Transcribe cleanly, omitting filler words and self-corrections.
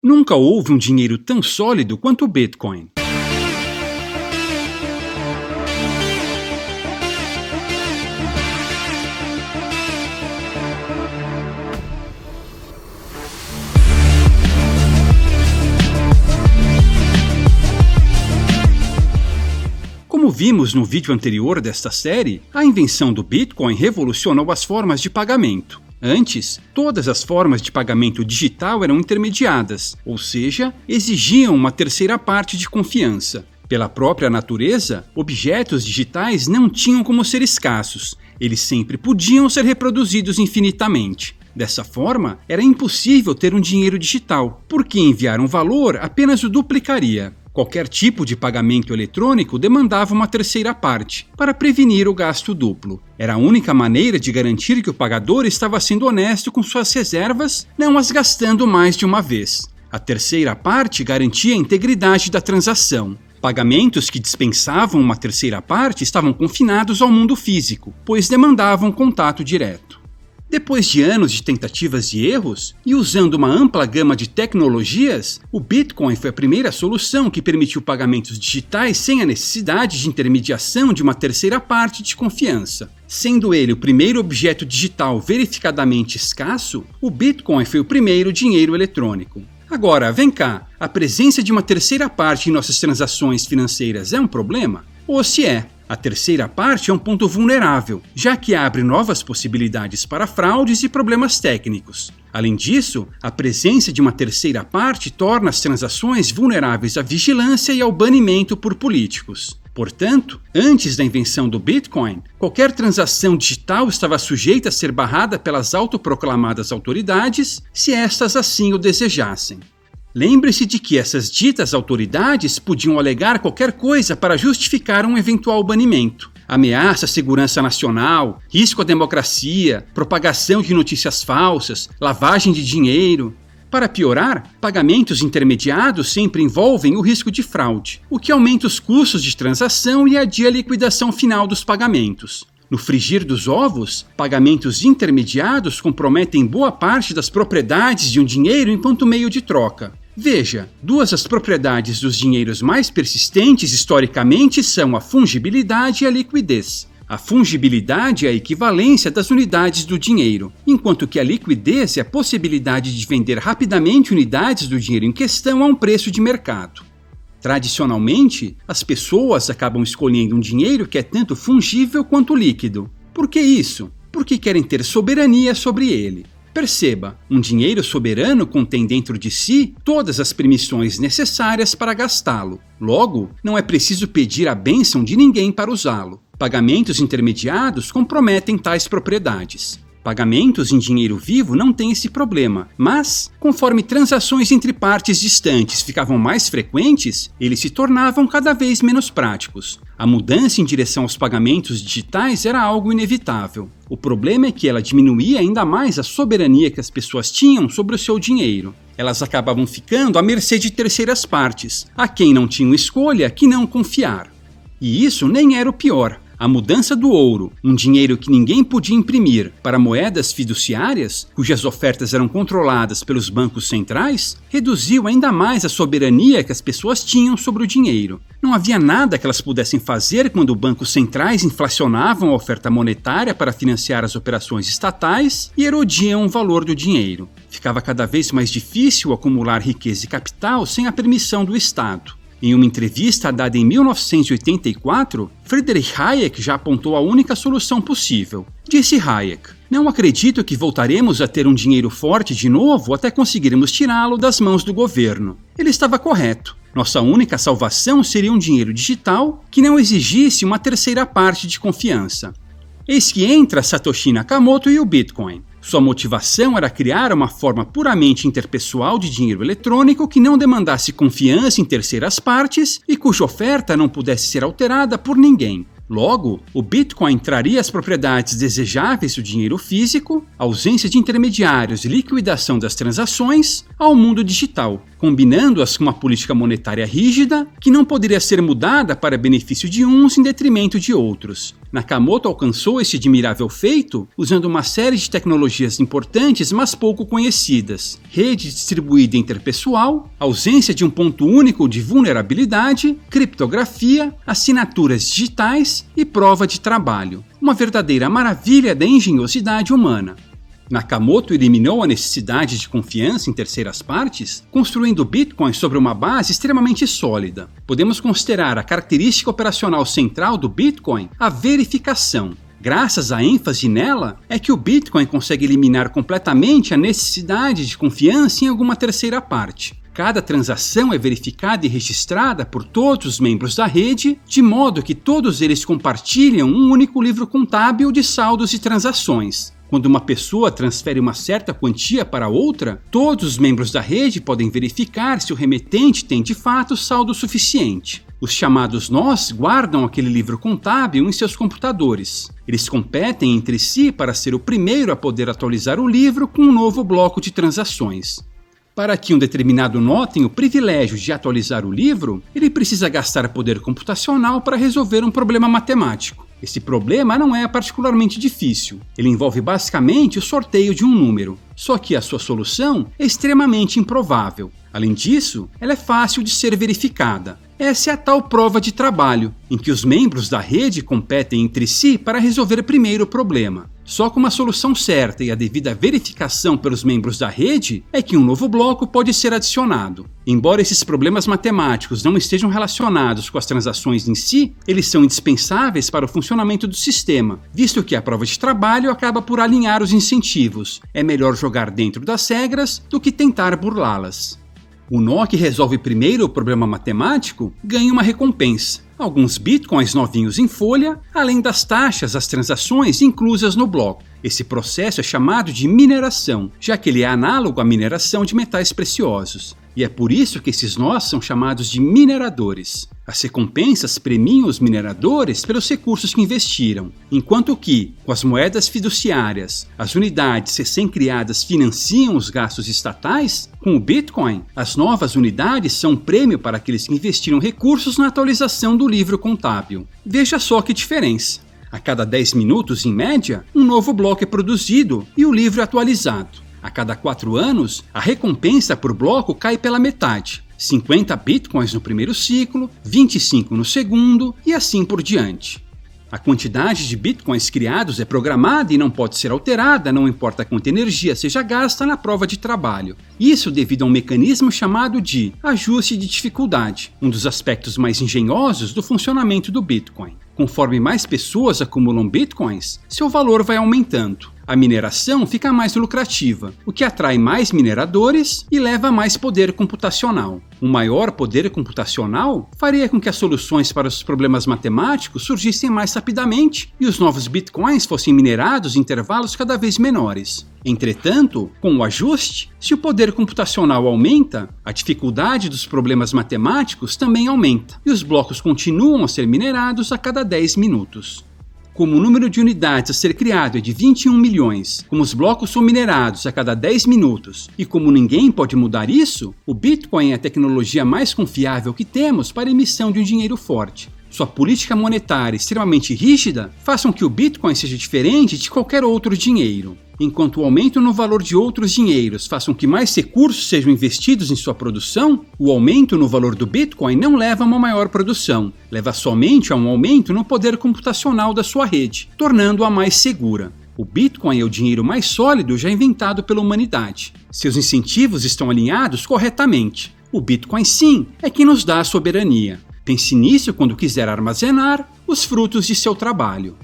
Nunca houve um dinheiro tão sólido quanto o Bitcoin. Como vimos no vídeo anterior desta série, a invenção do Bitcoin revolucionou as formas de pagamento. Antes, todas as formas de pagamento digital eram intermediadas, ou seja, exigiam uma terceira parte de confiança. Pela própria natureza, objetos digitais não tinham como ser escassos, eles sempre podiam ser reproduzidos infinitamente. Dessa forma, era impossível ter um dinheiro digital, porque enviar um valor apenas o duplicaria. Qualquer tipo de pagamento eletrônico demandava uma terceira parte, para prevenir o gasto duplo. Era a única maneira de garantir que o pagador estava sendo honesto com suas reservas, não as gastando mais de uma vez. A terceira parte garantia a integridade da transação. Pagamentos que dispensavam uma terceira parte estavam confinados ao mundo físico, pois demandavam contato direto. Depois de anos de tentativas e erros, e usando uma ampla gama de tecnologias, o Bitcoin foi a primeira solução que permitiu pagamentos digitais sem a necessidade de intermediação de uma terceira parte de confiança. Sendo ele o primeiro objeto digital verificadamente escasso, o Bitcoin foi o primeiro dinheiro eletrônico. Agora, vem cá, a presença de uma terceira parte em nossas transações financeiras é um problema? Ou se é? A terceira parte é um ponto vulnerável, já que abre novas possibilidades para fraudes e problemas técnicos. Além disso, a presença de uma terceira parte torna as transações vulneráveis à vigilância e ao banimento por políticos. Portanto, antes da invenção do Bitcoin, qualquer transação digital estava sujeita a ser barrada pelas autoproclamadas autoridades, se estas assim o desejassem. Lembre-se de que essas ditas autoridades podiam alegar qualquer coisa para justificar um eventual banimento. Ameaça à segurança nacional, risco à democracia, propagação de notícias falsas, lavagem de dinheiro. Para piorar, pagamentos intermediados sempre envolvem o risco de fraude, o que aumenta os custos de transação e adia a liquidação final dos pagamentos. No frigir dos ovos, pagamentos intermediados comprometem boa parte das propriedades de um dinheiro enquanto meio de troca. Veja, duas das propriedades dos dinheiros mais persistentes historicamente são a fungibilidade e a liquidez. A fungibilidade é a equivalência das unidades do dinheiro, enquanto que a liquidez é a possibilidade de vender rapidamente unidades do dinheiro em questão a um preço de mercado. Tradicionalmente, as pessoas acabam escolhendo um dinheiro que é tanto fungível quanto líquido. Por que isso? Porque querem ter soberania sobre ele. Perceba, um dinheiro soberano contém dentro de si todas as permissões necessárias para gastá-lo. Logo, não é preciso pedir a bênção de ninguém para usá-lo. Pagamentos intermediados comprometem tais propriedades. Pagamentos em dinheiro vivo não têm esse problema, mas, conforme transações entre partes distantes ficavam mais frequentes, eles se tornavam cada vez menos práticos. A mudança em direção aos pagamentos digitais era algo inevitável. O problema é que ela diminuía ainda mais a soberania que as pessoas tinham sobre o seu dinheiro. Elas acabavam ficando à mercê de terceiras partes, a quem não tinham escolha que não confiar. E isso nem era o pior. A mudança do ouro, um dinheiro que ninguém podia imprimir, para moedas fiduciárias, cujas ofertas eram controladas pelos bancos centrais, reduziu ainda mais a soberania que as pessoas tinham sobre o dinheiro. Não havia nada que elas pudessem fazer quando bancos centrais inflacionavam a oferta monetária para financiar as operações estatais e erodiam o valor do dinheiro. Ficava cada vez mais difícil acumular riqueza e capital sem a permissão do Estado. Em uma entrevista dada em 1984, Friedrich Hayek já apontou a única solução possível. Disse Hayek: "Não acredito que voltaremos a ter um dinheiro forte de novo até conseguirmos tirá-lo das mãos do governo." Ele estava correto. Nossa única salvação seria um dinheiro digital que não exigisse uma terceira parte de confiança. Eis que entra Satoshi Nakamoto e o Bitcoin. Sua motivação era criar uma forma puramente interpessoal de dinheiro eletrônico que não demandasse confiança em terceiras partes e cuja oferta não pudesse ser alterada por ninguém. Logo, o Bitcoin traria as propriedades desejáveis do dinheiro físico, ausência de intermediários e liquidação das transações, ao mundo digital, combinando-as com uma política monetária rígida que não poderia ser mudada para benefício de uns em detrimento de outros. Nakamoto alcançou este admirável feito usando uma série de tecnologias importantes, mas pouco conhecidas: rede distribuída interpessoal, ausência de um ponto único de vulnerabilidade, criptografia, assinaturas digitais e prova de trabalho. Uma verdadeira maravilha da engenhosidade humana. Nakamoto eliminou a necessidade de confiança em terceiras partes, construindo o Bitcoin sobre uma base extremamente sólida. Podemos considerar a característica operacional central do Bitcoin a verificação. Graças à ênfase nela, é que o Bitcoin consegue eliminar completamente a necessidade de confiança em alguma terceira parte. Cada transação é verificada e registrada por todos os membros da rede, de modo que todos eles compartilham um único livro contábil de saldos e transações. Quando uma pessoa transfere uma certa quantia para outra, todos os membros da rede podem verificar se o remetente tem de fato saldo suficiente. Os chamados nós guardam aquele livro contábil em seus computadores. Eles competem entre si para ser o primeiro a poder atualizar o livro com um novo bloco de transações. Para que um determinado nó tenha o privilégio de atualizar o livro, ele precisa gastar poder computacional para resolver um problema matemático. Esse problema não é particularmente difícil. Ele envolve basicamente o sorteio de um número. Só que a sua solução é extremamente improvável. Além disso, ela é fácil de ser verificada. Essa é a tal prova de trabalho, em que os membros da rede competem entre si para resolver primeiro o problema. Só com uma solução certa e a devida verificação pelos membros da rede é que um novo bloco pode ser adicionado. Embora esses problemas matemáticos não estejam relacionados com as transações em si, eles são indispensáveis para o funcionamento do sistema, visto que a prova de trabalho acaba por alinhar os incentivos. É melhor jogar dentro das regras do que tentar burlá-las. O nó que resolve primeiro o problema matemático ganha uma recompensa: alguns bitcoins novinhos em folha, além das taxas às transações inclusas no bloco. Esse processo é chamado de mineração, já que ele é análogo à mineração de metais preciosos. E é por isso que esses nós são chamados de mineradores. As recompensas premiam os mineradores pelos recursos que investiram, enquanto que, com as moedas fiduciárias, as unidades recém-criadas financiam os gastos estatais. Com o Bitcoin, as novas unidades são um prêmio para aqueles que investiram recursos na atualização do livro contábil. Veja só que diferença! A cada 10 minutos, em média, um novo bloco é produzido e o livro é atualizado. A cada 4 anos, a recompensa por bloco cai pela metade: 50 bitcoins no primeiro ciclo, 25 no segundo e assim por diante. A quantidade de bitcoins criados é programada e não pode ser alterada, não importa quanta energia seja gasta na prova de trabalho. Isso devido a um mecanismo chamado de ajuste de dificuldade, um dos aspectos mais engenhosos do funcionamento do Bitcoin. Conforme mais pessoas acumulam bitcoins, seu valor vai aumentando. A mineração fica mais lucrativa, o que atrai mais mineradores e leva a mais poder computacional. Um maior poder computacional faria com que as soluções para os problemas matemáticos surgissem mais rapidamente e os novos bitcoins fossem minerados em intervalos cada vez menores. Entretanto, com o ajuste, se o poder computacional aumenta, a dificuldade dos problemas matemáticos também aumenta, e os blocos continuam a ser minerados a cada 10 minutos. Como o número de unidades a ser criado é de 21 milhões, como os blocos são minerados a cada 10 minutos e como ninguém pode mudar isso, o Bitcoin é a tecnologia mais confiável que temos para a emissão de um dinheiro forte. Sua política monetária extremamente rígida faz com que o Bitcoin seja diferente de qualquer outro dinheiro. Enquanto o aumento no valor de outros dinheiros faz com que mais recursos sejam investidos em sua produção, o aumento no valor do Bitcoin não leva a uma maior produção, leva somente a um aumento no poder computacional da sua rede, tornando-a mais segura. O Bitcoin é o dinheiro mais sólido já inventado pela humanidade. Seus incentivos estão alinhados corretamente. O Bitcoin, sim, é que nos dá a soberania. Pense nisso quando quiser armazenar os frutos de seu trabalho.